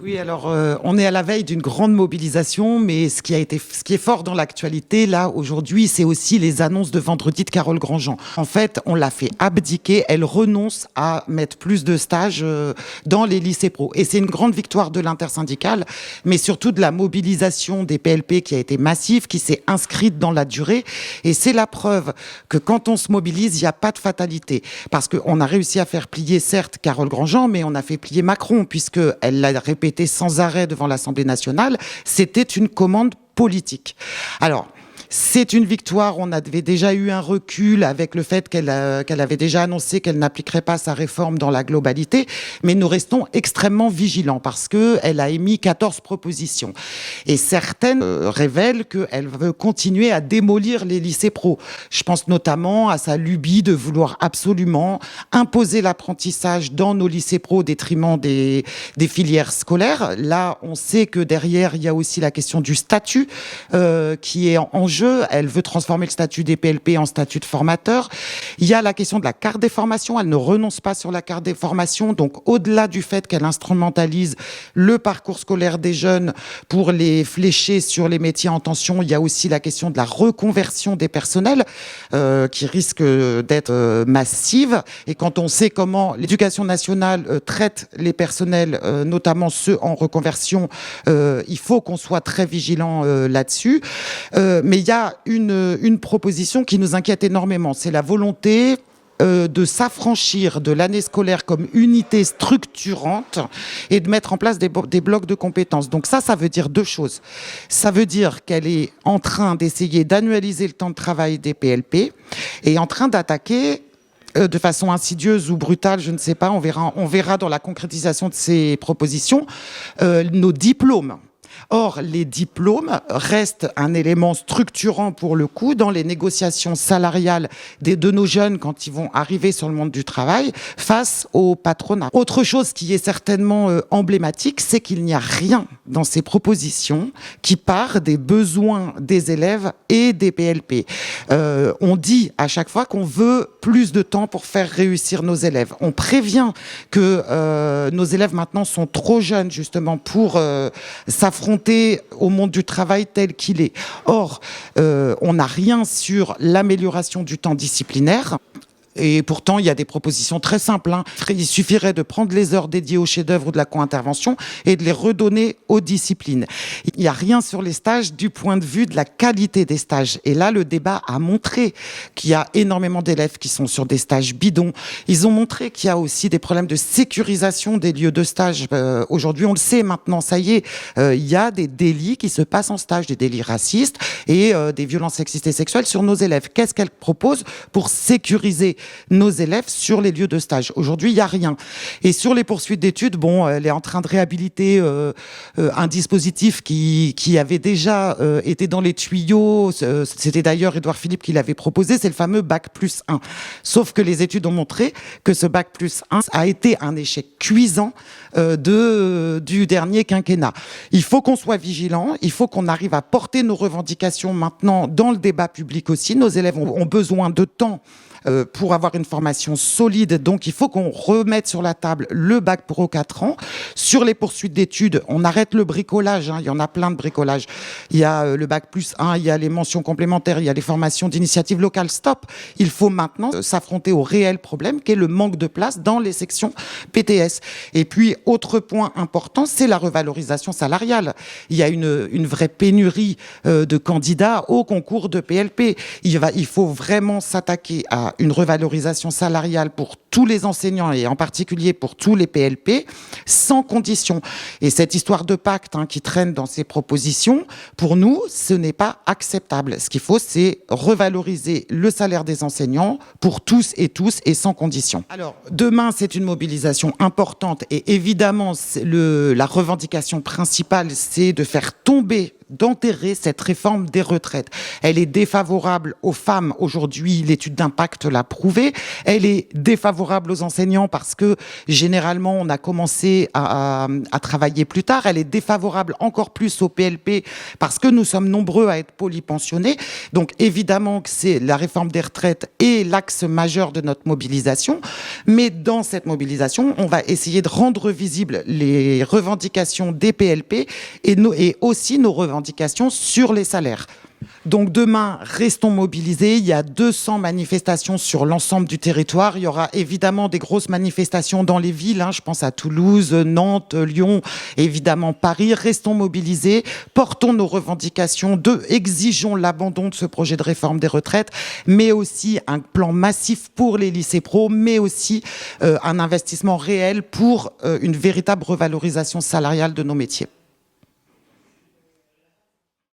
Oui, alors on est à la veille d'une grande mobilisation, mais ce qui est fort dans l'actualité là aujourd'hui, c'est aussi les annonces de vendredi de Carole Grandjean. En fait, on l'a fait abdiquer. Elle renonce à mettre plus de stages dans les lycées pro, et c'est une grande victoire de l'intersyndicale, mais surtout de la mobilisation des PLP qui a été massive, qui s'est inscrite dans la durée, et c'est la preuve que quand on se mobilise, il n'y a pas de fatalité, parce qu'on a réussi à faire plier certes Carole Grandjean, mais on a fait plier Macron puisque elle l'a répété sans arrêt devant l'Assemblée nationale, c'était une commande politique. Alors, c'est une victoire. On avait déjà eu un recul avec le fait qu'elle avait déjà annoncé qu'elle n'appliquerait pas sa réforme dans la globalité, mais nous restons extrêmement vigilants parce qu'elle a émis 14 propositions. Et certaines révèlent qu'elle veut continuer à démolir les lycées pro. Je pense notamment à sa lubie de vouloir absolument imposer l'apprentissage dans nos lycées pro au détriment des filières scolaires. Là, on sait que derrière, il y a aussi la question du statut qui est en jeu. Elle veut transformer le statut des PLP en statut de formateur. Il y a la question de la carte des formations. Elle ne renonce pas sur la carte des formations. Donc, au-delà du fait qu'elle instrumentalise le parcours scolaire des jeunes pour les flécher sur les métiers en tension, il y a aussi la question de la reconversion des personnels qui risque d'être massive. Et quand on sait comment l'éducation nationale traite les personnels, notamment ceux en reconversion, il faut qu'on soit très vigilant là-dessus. Mais il y a une proposition qui nous inquiète énormément, c'est la volonté de s'affranchir de l'année scolaire comme unité structurante et de mettre en place des blocs de compétences. Donc ça veut dire deux choses. Ça veut dire qu'elle est en train d'essayer d'annualiser le temps de travail des PLP et en train d'attaquer de façon insidieuse ou brutale, je ne sais pas, on verra dans la concrétisation de ces propositions, nos diplômes. Or, les diplômes restent un élément structurant pour le coup dans les négociations salariales de nos jeunes quand ils vont arriver sur le monde du travail face au patronat. Autre chose qui est certainement emblématique, c'est qu'il n'y a rien dans ces propositions qui part des besoins des élèves et des PLP. On dit à chaque fois qu'on veut plus de temps pour faire réussir nos élèves. On prévient que nos élèves maintenant sont trop jeunes justement pour s'affronter au monde du travail tel qu'il est. Or, on n'a rien sur l'amélioration du temps disciplinaire. Et pourtant, il y a des propositions très simples. Il suffirait de prendre les heures dédiées aux chefs-d'œuvre ou de la co-intervention et de les redonner aux disciplines. Il n'y a rien sur les stages du point de vue de la qualité des stages. Et là, le débat a montré qu'il y a énormément d'élèves qui sont sur des stages bidons. Ils ont montré qu'il y a aussi des problèmes de sécurisation des lieux de stage. Aujourd'hui, on le sait maintenant, ça y est, il y a des délits qui se passent en stage, des délits racistes et des violences sexistes et sexuelles sur nos élèves. Qu'est-ce qu'elle propose pour sécuriser nos élèves sur les lieux de stage? Aujourd'hui, il n'y a rien. Et sur les poursuites d'études, elle est en train de réhabiliter un dispositif qui avait déjà été dans les tuyaux. C'était d'ailleurs Édouard Philippe qui l'avait proposé, c'est le fameux Bac+1. Sauf que les études ont montré que ce Bac+1 a été un échec cuisant du dernier quinquennat. Il faut qu'on soit vigilant, il faut qu'on arrive à porter nos revendications maintenant dans le débat public aussi. Nos élèves ont besoin de temps pour avoir une formation solide. Donc, il faut qu'on remette sur la table le bac pro 4 ans. Sur les poursuites d'études, on arrête le bricolage. Il y en a plein de bricolages. Il y a le Bac+1, il y a les mentions complémentaires, il y a les formations d'initiative locale. Stop. Il faut maintenant s'affronter au réel problème qui est le manque de place dans les sections PTS. Et puis, autre point important, c'est la revalorisation salariale. Il y a une vraie pénurie de candidats au concours de PLP. Il faut vraiment s'attaquer à une revalorisation salariale pour tous les enseignants et en particulier pour tous les PLP, sans condition. Et cette histoire de pacte qui traîne dans ces propositions, pour nous, ce n'est pas acceptable. Ce qu'il faut, c'est revaloriser le salaire des enseignants pour tous et sans condition. Alors, demain, c'est une mobilisation importante et évidemment, la revendication principale, c'est de faire tomber, d'enterrer cette réforme des retraites. Elle est défavorable aux femmes aujourd'hui, l'étude d'impact l'a prouvé. Elle est défavorable défavorable aux enseignants parce que généralement on a commencé à travailler plus tard. Elle est défavorable encore plus au PLP parce que nous sommes nombreux à être polypensionnés. Donc évidemment que c'est la réforme des retraites et l'axe majeur de notre mobilisation. Mais dans cette mobilisation, on va essayer de rendre visibles les revendications des PLP et aussi nos revendications sur les salaires. Donc demain, restons mobilisés. Il y a 200 manifestations sur l'ensemble du territoire. Il y aura évidemment des grosses manifestations dans les villes. Je pense à Toulouse, Nantes, Lyon, évidemment Paris. Restons mobilisés. Portons nos revendications. Exigeons l'abandon de ce projet de réforme des retraites, mais aussi un plan massif pour les lycées pro, mais aussi un investissement réel pour une véritable revalorisation salariale de nos métiers.